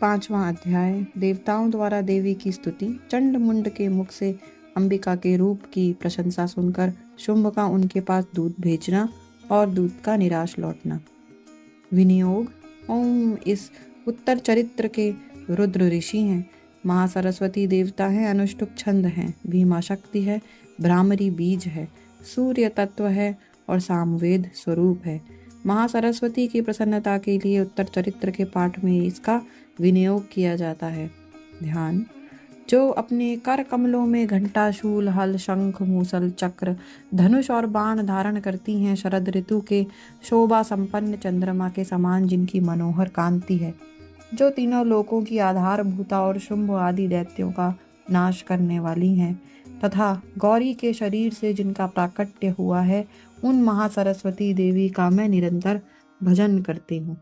5वां अध्याय। देवताओं द्वारा देवी की स्तुति। चंड मुंड के मुख से अंबिका के रूप की प्रशंसा सुनकर शुंभ का उनके पास दूत भेजना और दूत का निराश लौटना। विनियोग। ओम इस उत्तर चरित्र के रुद्र ऋषि हैं, महासरस्वती देवता हैं, अनुष्टुप छंद हैं, भीमा शक्ति है, भ्रामरी बीज है, सूर्य तत्व है और सामवेद स्वरूप है। महासरस्वती की प्रसन्नता के लिए उत्तर चरित्र के पाठ में इसका विनियोग किया जाता है। ध्यान। जो अपने कर कमलों में घंटा, शूल, हल, शंख, मूसल, चक्र, धनुष और बाण धारण करती हैं, शरद ऋतु के शोभा संपन्न चंद्रमा के समान जिनकी मनोहर कांति है, जो तीनों लोकों की आधारभूता और शुंभ आदि दैत्यों का नाश करने वाली हैं, तथा गौरी के शरीर से जिनका प्राकट्य हुआ है, उन महासरस्वती देवी का मैं निरंतर भजन करती हूँ।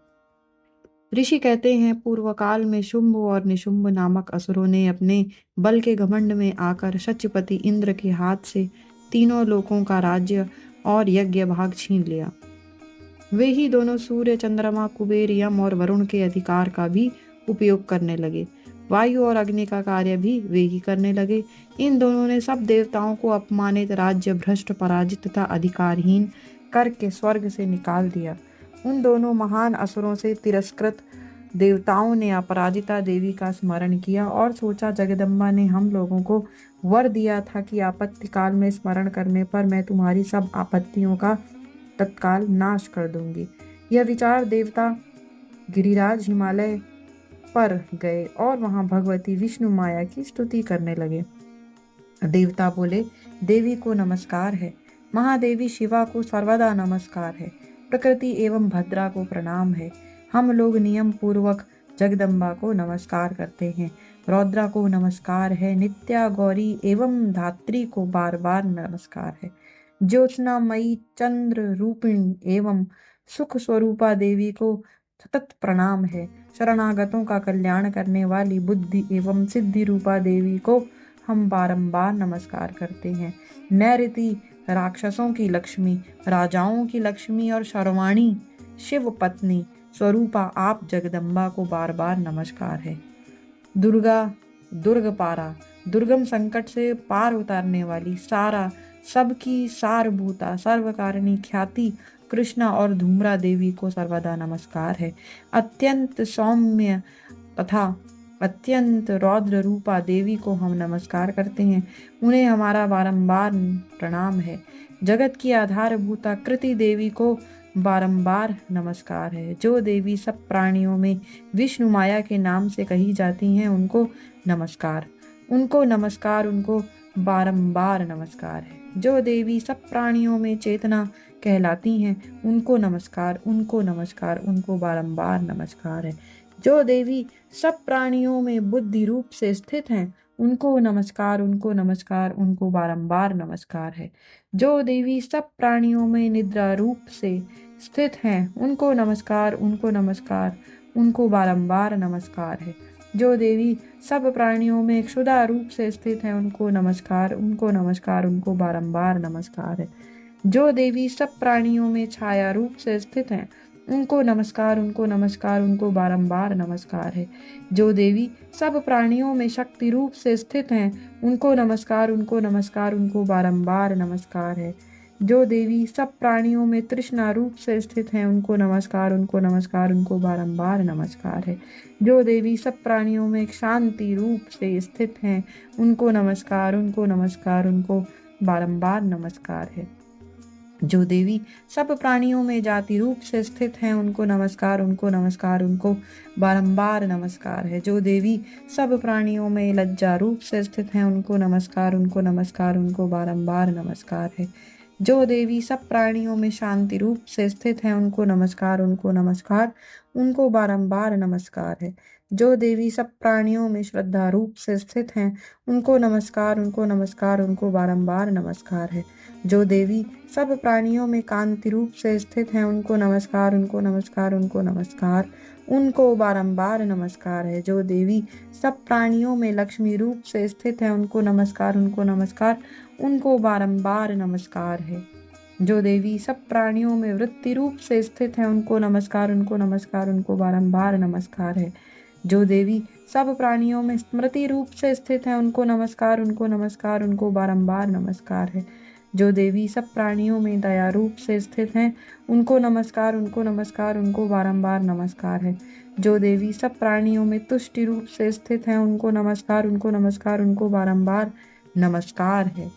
ऋषि कहते हैं, पूर्व काल में शुंभ और निशुंभ नामक असुरों ने अपने बल के घमंड में आकर शचीपति इंद्र के हाथ से तीनों लोकों का राज्य और यज्ञ भाग छीन लिया। वे ही दोनों सूर्य, चंद्रमा, कुबेर, यम और वरुण के अधिकार का भी उपयोग करने लगे। वायु और अग्नि का कार्य भी वे ही करने लगे। इन दोनों ने सब देवताओं को अपमानित, राज्य भ्रष्ट, पराजित तथा अधिकारहीन करके स्वर्ग से निकाल दिया। उन दोनों महान असुरों से तिरस्कृत देवताओं ने अपराजिता देवी का स्मरण किया और सोचा, जगदम्बा ने हम लोगों को वर दिया था कि आपत्ति काल में स्मरण करने पर मैं तुम्हारी सब आपत्तियों का तत्काल नाश कर दूंगी। यह विचार देवता गिरिराज हिमालय पर गए और वहां भगवती विष्णु माया की स्तुति करने लगे। देवता बोले, देवी को नमस्कार है, महादेवी शिवा को सर्वदा नमस्कार है, प्रकृति एवं भद्रा को प्रणाम है। हम लोग नियम पूर्वक जगदम्बा को नमस्कार करते हैं। रौद्रा को नमस्कार है, नित्या, गौरी एवं धात्री को बार बार नमस्कार है। ज्योत्सना मयी, चंद्र रूपिणी एवं सुख स्वरूपा देवी को सतत प्रणाम है। शरणागतों का कल्याण करने वाली बुद्धि एवं सिद्धि रूपा देवी को हम बारंबार नमस्कार करते हैं। नैऋति राक्षसों की लक्ष्मी, राजाओं की लक्ष्मी और शर्वाणी शिव पत्नी स्वरूपा आप जगदम्बा को बार बार नमस्कार है। दुर्गा, दुर्गपारा, दुर्गम संकट से पार उतारने वाली, सारा सबकी सारभूता, सर्वकारिणी ख्याति कृष्णा और धूम्रा देवी को सर्वदा नमस्कार है। अत्यंत सौम्य तथा अत्यंत रौद्र रूपा देवी को हम नमस्कार करते हैं, उन्हें हमारा बारंबार प्रणाम है। जगत की आधारभूता कृति देवी को बारंबार नमस्कार है। जो देवी सब प्राणियों में विष्णु माया के नाम से कही जाती हैं, उनको नमस्कार, उनको नमस्कार, उनको बारंबार नमस्कार है। जो देवी सब प्राणियों में चेतना कहलाती हैं, उनको नमस्कार, उनको नमस्कार, उनको बारंबार नमस्कार है। जो देवी सब प्राणियों में बुद्धि रूप से स्थित हैं, उनको नमस्कार, उनको नमस्कार, उनको बारंबार नमस्कार है। जो देवी सब प्राणियों में निद्रा रूप से स्थित हैं, उनको नमस्कार, उनको नमस्कार, उनको बारंबार नमस्कार है। जो देवी सब प्राणियों में क्षुधा रूप से स्थित हैं, उनको नमस्कार, उनको नमस्कार, उनको बारंबार नमस्कार है। जो देवी सब प्राणियों में छाया रूप से स्थित हैं, उनको नमस्कार, उनको नमस्कार, उनको बारंबार नमस्कार है। जो देवी सब प्राणियों में शक्ति रूप से स्थित हैं, उनको नमस्कार, उनको नमस्कार, उनको बारंबार नमस्कार है। जो देवी सब प्राणियों में तृष्णा रूप से स्थित हैं, उनको नमस्कार, उनको नमस्कार, उनको बारंबार नमस्कार है। जो देवी सब प्राणियों में शांति रूप से स्थित हैं, उनको नमस्कार, उनको नमस्कार, उनको बारंबार नमस्कार है। जो देवी सब प्राणियों में जाति रूप से स्थित हैं, उनको नमस्कार, उनको नमस्कार, उनको बारंबार नमस्कार है। जो देवी सब प्राणियों में लज्जा रूप से स्थित हैं, उनको नमस्कार, उनको नमस्कार, उनको बारंबार नमस्कार है। जो देवी सब प्राणियों में शांति रूप से स्थित हैं, उनको नमस्कार, उनको नमस्कार, उनको बारंबार नमस्कार है। जो देवी सब प्राणियों में श्रद्धा रूप से स्थित हैं, उनको नमस्कार, उनको नमस्कार, उनको बारंबार नमस्कार है। जो देवी सब प्राणियों में कांति रूप से स्थित हैं, उनको नमस्कार, उनको नमस्कार, उनको नमस्कार, उनको बारंबार नमस्कार है। जो देवी सब प्राणियों में लक्ष्मी रूप से स्थित है, उनको नमस्कार, उनको नमस्कार, उनको बारंबार नमस्कार है। जो देवी सब प्राणियों में वृत्ति रूप से स्थित है, उनको नमस्कार, उनको नमस्कार, उनको बारंबार नमस्कार है। जो देवी सब प्राणियों में स्मृति रूप से स्थित है, उनको नमस्कार, उनको नमस्कार, उनको बारंबार नमस्कार है। जो देवी सब प्राणियों में दया रूप से स्थित हैं, उनको नमस्कार, उनको नमस्कार, उनको बारंबार नमस्कार है। जो देवी सब प्राणियों में तुष्टि रूप से स्थित हैं, उनको नमस्कार, उनको नमस्कार, उनको बारंबार नमस्कार है।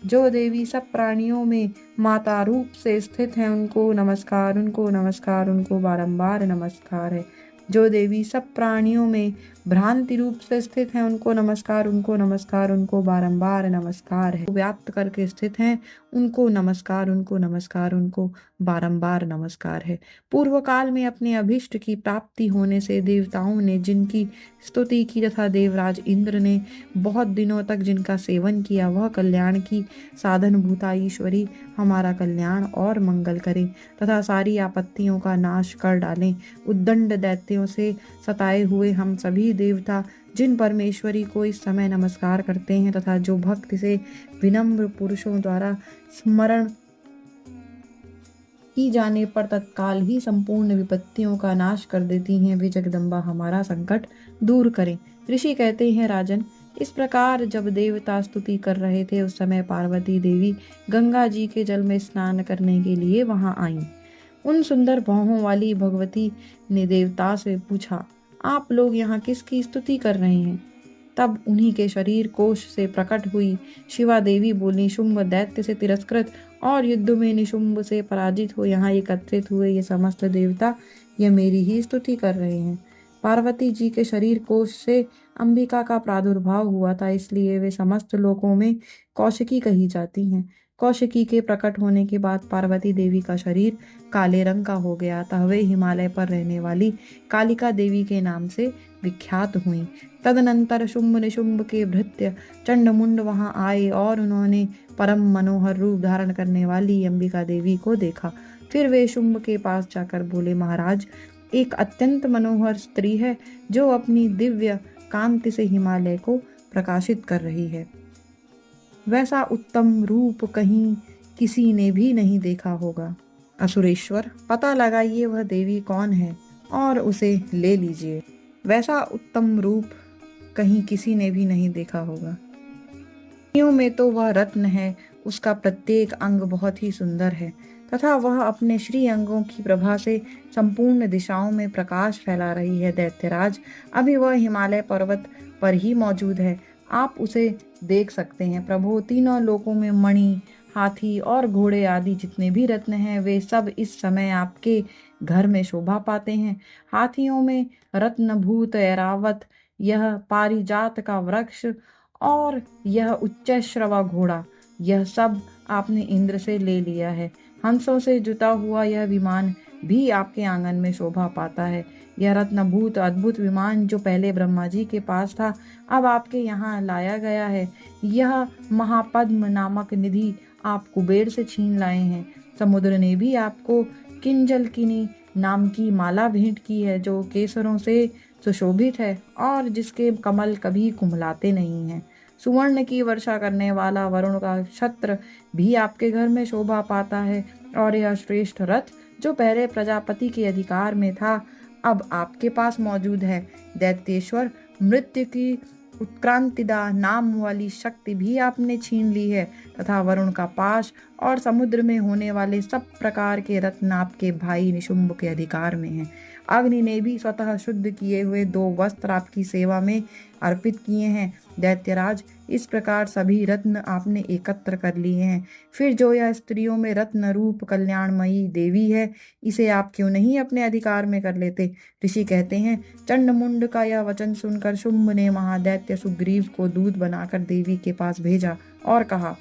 जो देवी सब प्राणियों में माता रूप से स्थित हैं, उनको नमस्कार, उनको नमस्कार, उनको बारंबार नमस्कार है। जो देवी सब प्राणियों में भ्रांति रूप से स्थित हैं, उनको नमस्कार, उनको नमस्कार, उनको बारंबार नमस्कार है। व्याप्त करके स्थित हैं, उनको नमस्कार, उनको नमस्कार, उनको बारंबार नमस्कार है। पूर्व काल में अपने अभिष्ट की प्राप्ति होने से देवताओं ने जिनकी स्तुति की तथा देवराज इंद्र ने बहुत दिनों तक जिनका सेवन किया, वह कल्याण की साधन भूता ईश्वरी हमारा कल्याण और मंगल करें तथा सारी आपत्तियों का नाश कर डालें। उद्दंड दैत्यों से सताए हुए हम सभी देवता जिन परमेश्वरी को इस समय नमस्कार करते हैं तथा जो भक्ति से विनम्र पुरुषों द्वारा स्मरण की जाने पर तत्काल ही संपूर्ण विपत्तियों का नाश कर देती हैं, वे जगदम्बा हमारा संकट दूर करें। ऋषि कहते हैं, राजन, इस प्रकार जब देवता स्तुति कर रहे थे, उस समय पार्वती देवी गंगा जी के जल में स्नान करने के लिए वहां आईं। उन सुंदर भौहों वाली भगवती ने देवता से पूछा, आप लोग यहाँ किसकी स्तुति कर रहे हैं? तब उन्हीं के शरीर कोश से प्रकट हुई शिवा देवी बोली, शुंभ दैत्य से तिरस्कृत और युद्ध में निशुंभ से पराजित हो यहाँ एकत्रित हुए ये समस्त देवता ये मेरी ही स्तुति कर रहे हैं। पार्वती जी के शरीर कोश से अंबिका का प्रादुर्भाव हुआ था, इसलिए वे समस्त लोकों में कौशिकी कही जाती हैं। कौशिकी के प्रकट होने के बाद पार्वती देवी का शरीर काले रंग का हो गया, अतः वे हिमालय पर रहने वाली कालिका देवी के नाम से विख्यात हुई। तदनंतर शुंभ निशुंभ के भृत्य चंडमुंड वहां आए और उन्होंने परम मनोहर रूप धारण करने वाली अंबिका देवी को देखा। फिर वे शुंभ के पास जाकर बोले, महाराज, एक अत्यंत मनोहर स्त्री है जो अपनी दिव्य कांति से हिमालय को प्रकाशित कर रही है। वैसा उत्तम रूप कहीं किसी ने भी नहीं देखा होगा। असुरेश्वर, पता लगाइए वह देवी कौन है और उसे ले लीजिए। वैसा उत्तम रूप कहीं किसी ने भी नहीं देखा होगा। स्त्रियों में तो वह रत्न है, उसका प्रत्येक अंग बहुत ही सुंदर है तथा वह अपने श्री अंगों की प्रभा से संपूर्ण दिशाओं में प्रकाश फैला रही है। दैत्यराज, अभी वह हिमालय पर्वत पर ही मौजूद है, आप उसे देख सकते हैं। प्रभु, तीनों लोकों में मणि, हाथी और घोड़े आदि जितने भी रत्न हैं, वे सब इस समय आपके घर में शोभा पाते हैं। हाथियों में रत्नभूत ऐरावत, यह पारिजात का वृक्ष और यह उच्चैश्रवा घोड़ा, यह सब आपने इंद्र से ले लिया है। हंसों से जुता हुआ यह विमान भी आपके आंगन में शोभा पाता है। यह रत्नभूत अद्भुत विमान जो पहले ब्रह्मा जी के पास था, अब आपके यहाँ लाया गया है। यह महापद्म नामक निधि आप कुबेर से छीन लाए हैं। समुद्र ने भी आपको किंजलकिनी नाम की माला भेंट की है, जो केसरों से सुशोभित है और जिसके कमल कभी कुम्हलाते नहीं हैं। सुवर्ण की वर्षा करने वाला वरुण का छत्र भी आपके घर में शोभा पाता है और यह श्रेष्ठ रथ जो पहले प्रजापति के अधिकार में था, अब आपके पास मौजूद है। दैत्येश्वर, मृत्यु की उत्क्रांतिदा नाम वाली शक्ति भी आपने छीन ली है तथा वरुण का पाश और समुद्र में होने वाले सब प्रकार के रत्न आपके भाई निशुंभ के अधिकार में हैं। अग्नि ने भी स्वतः शुद्ध किए हुए 2 वस्त्र आपकी सेवा में अर्पित किए हैं। दैत्यराज, इस प्रकार सभी रत्न आपने एकत्र कर लिए हैं। फिर जो यह स्त्रियों में रत्न रूप कल्याणमयी देवी है, इसे आप क्यों नहीं अपने अधिकार में कर लेते? ऋषि कहते हैं, चंडमुंड का यह वचन सुनकर शुंभ ने महादैत्य सुग्रीव को दूत बनाकर देवी के पास भेजा और कहा,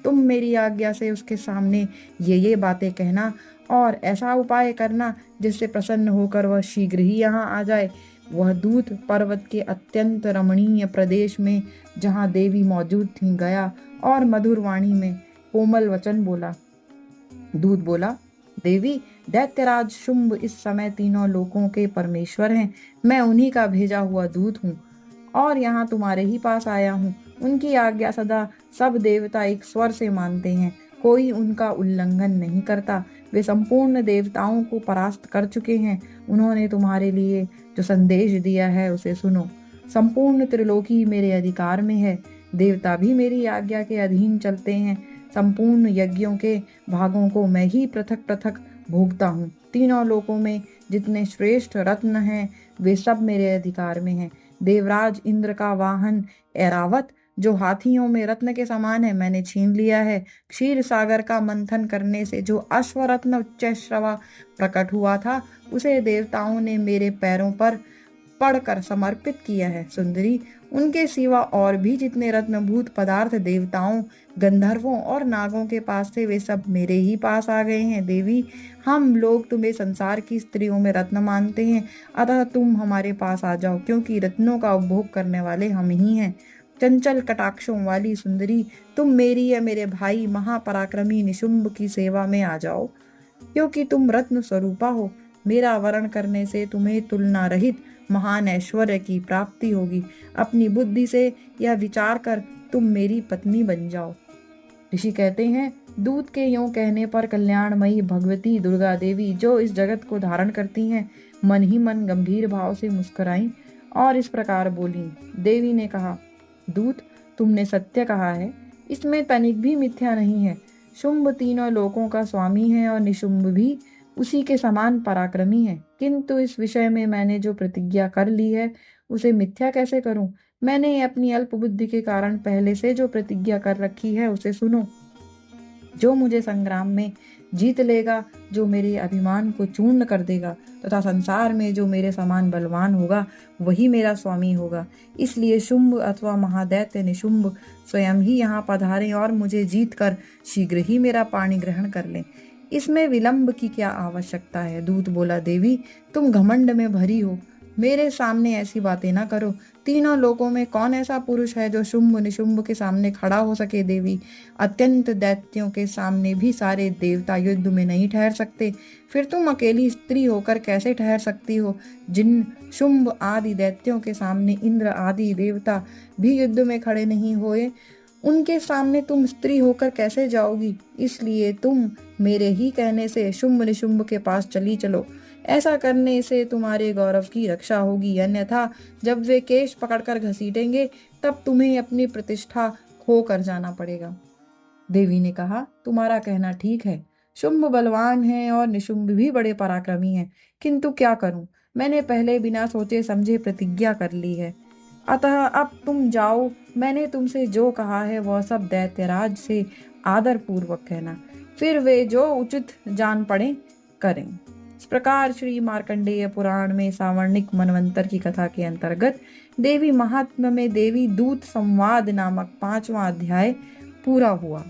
तुम मेरी आज्ञा से उसके सामने ये बातें कहना और ऐसा उपाय करना जिससे प्रसन्न होकर वह शीघ्र ही यहाँ आ जाए। वह दूत पर्वत के अत्यंत रमणीय प्रदेश में जहाँ देवी मौजूद थी गया और मधुर वाणी में कोमल वचन बोला। दूत बोला, देवी, दैत्यराज शुंभ इस समय तीनों लोकों के परमेश्वर हैं। मैं उन्हीं का भेजा हुआ दूत हूँ और यहाँ तुम्हारे ही पास आया हूँ। उनकी आज्ञा सदा सब देवता एक स्वर से मानते हैं। कोई उनका उल्लंघन नहीं करता। वे संपूर्ण देवताओं को परास्त कर चुके हैं। उन्होंने तुम्हारे लिए जो संदेश दिया है उसे सुनो। संपूर्ण त्रिलोकी मेरे अधिकार में है। देवता भी मेरी आज्ञा के अधीन चलते हैं। संपूर्ण यज्ञों के भागों को मैं ही पृथक पृथक भोगता हूँ। तीनों लोकों में जितने श्रेष्ठ रत्न हैं वे सब मेरे अधिकार में हैं। देवराज इंद्र का वाहन ऐरावत जो हाथियों में रत्न के समान है मैंने छीन लिया है। क्षीर सागर का मंथन करने से जो अश्वरत्न उच्चैःश्रवा प्रकट हुआ था उसे देवताओं ने मेरे पैरों पर पढ़कर समर्पित किया है। सुंदरी, उनके सिवा और भी जितने रत्नभूत पदार्थ देवताओं, गंधर्वों और नागों के पास थे वे सब मेरे ही पास आ गए हैं। देवी, हम लोग तुम्हें संसार की स्त्रियों में रत्न मानते हैं, अतः तुम हमारे पास आ जाओ, क्योंकि रत्नों का उपभोग करने वाले हम ही हैं। चंचल कटाक्षों वाली सुंदरी, तुम मेरी या मेरे भाई महापराक्रमी निशुंभ की सेवा में आ जाओ, क्योंकि तुम रत्न स्वरूपा हो। मेरा वरण करने से तुम्हें तुलना रहित महान ऐश्वर्य की प्राप्ति होगी। अपनी बुद्धि से यह विचार कर तुम मेरी पत्नी बन जाओ। ऋषि कहते हैं, दूत के यों कहने पर कल्याणमयी भगवती दुर्गा देवी जो इस जगत को धारण करती हैं, मन ही मन गंभीर भाव से मुस्कुराई और इस प्रकार बोली। देवी ने कहा, दूत, तुमने सत्य कहा है, इसमें तनिक भी मिथ्या नहीं है। शुंभ तीनों लोकों का स्वामी है और निशुंभ भी उसी के समान पराक्रमी है, किंतु इस विषय में मैंने जो प्रतिज्ञा कर ली है उसे मिथ्या कैसे करूं? मैंने अपनी अल्प बुद्धि के कारण पहले से जो प्रतिज्ञा कर रखी है उसे सुनो। जो मुझे संग्राम में जीत लेगा, जो मेरे अभिमान को चूर्ण कर देगा तथा संसार में जो मेरे समान बलवान होगा वही मेरा स्वामी होगा। इसलिए शुंभ अथवा महादैत्य निशुंभ स्वयं ही यहाँ पधारें और मुझे जीत कर शीघ्र ही मेरा पाणी ग्रहण कर लें। इसमें विलंब की क्या आवश्यकता है? दूत बोला, देवी, तुम घमंड में भरी हो, मेरे सामने ऐसी बातें ना करो। तीनों लोकों में कौन ऐसा पुरुष है जो शुंभ निशुंभ के सामने खड़ा हो सके? देवी, अत्यंत दैत्यों के सामने भी सारे देवता युद्ध में नहीं ठहर सकते, फिर तुम अकेली स्त्री होकर कैसे ठहर सकती हो? जिन शुंभ आदि दैत्यों के सामने इंद्र आदि देवता भी युद्ध में खड़े नहीं हुए, उनके सामने तुम स्त्री होकर कैसे जाओगी? इसलिए तुम मेरे ही कहने से शुंभ निशुंभ के पास चली चलो। ऐसा करने से तुम्हारे गौरव की रक्षा होगी, अन्यथा जब वे केश पकड़कर घसीटेंगे तब तुम्हें अपनी प्रतिष्ठा खो कर जाना पड़ेगा। देवी ने कहा, तुम्हारा कहना ठीक है, शुंभ बलवान है और निशुंभ भी बड़े पराक्रमी हैं, किंतु क्या करूं? मैंने पहले बिना सोचे समझे प्रतिज्ञा कर ली है, अतः अब तुम जाओ। मैंने तुमसे जो कहा है वह सब दैत्यराज से आदर पूर्वक कहना, फिर वे जो उचित जान पड़े करें। इस प्रकार श्री मार्कंडेय पुराण में सावर्णिक मनवंतर की कथा के अंतर्गत देवी महात्म्य में देवी दूत संवाद नामक 5वां अध्याय पूरा हुआ।